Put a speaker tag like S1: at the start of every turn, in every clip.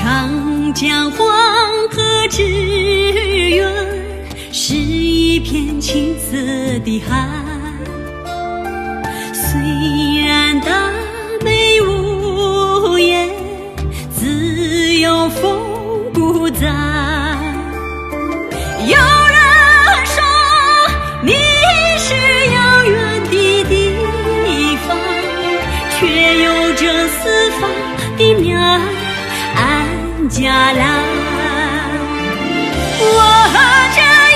S1: 长江黄河之源，是一片青色的海。虽然大美无言，自有风不在。有人说你是遥远的地方，却有着四方的面安家来。我这一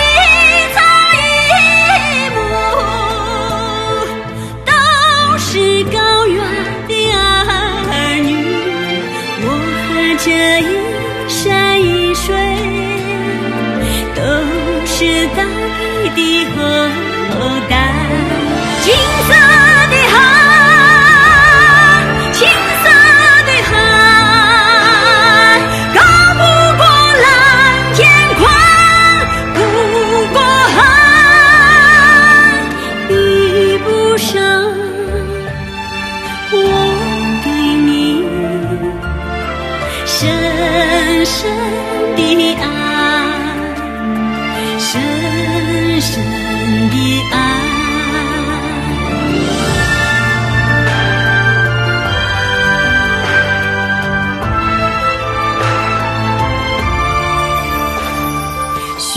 S1: 草一木，都是高原的儿女。我和这一山一水，都是大地的后代。金色的海，青色的海，高不过蓝天宽，不过海，比不上我对你深深的爱，深深的爱。雪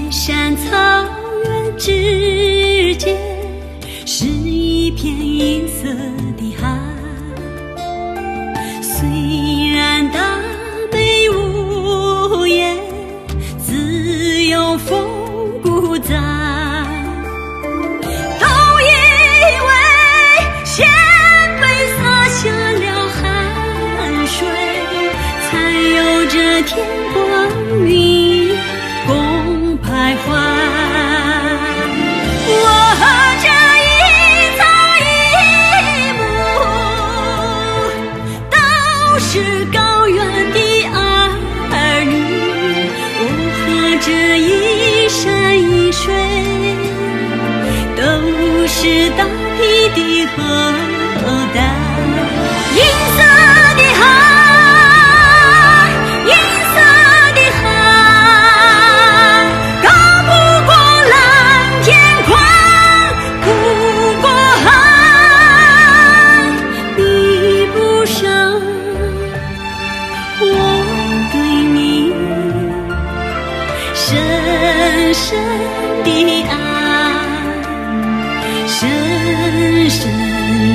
S1: 山草原之间，是一片银色的海。虽然大美无言，自有风不在。都以为先辈洒下了汗水，才有这天光云共徘徊。我这一草一木，都是高原的儿女。我和这一山一水，都是大地的后代。银色的海，银色的海，高不过蓝天宽，不过海，比不上我对你深深的爱，深深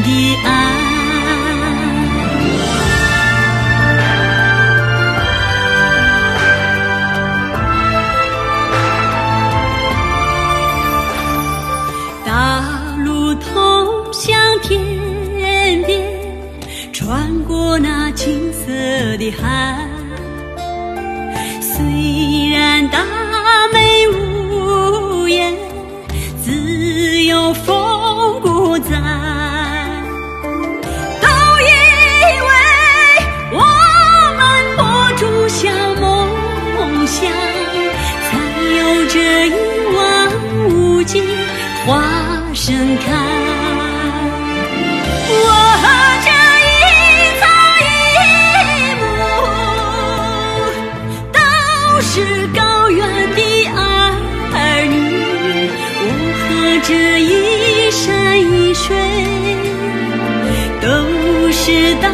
S1: 的爱。大路通向天边，穿过那青色的海。虽然大美无言，自有风不在。都以为我们播种小梦想，才有这一望无际花盛开。我这一草一木，都是高原的儿女。我和这一山一水，都是大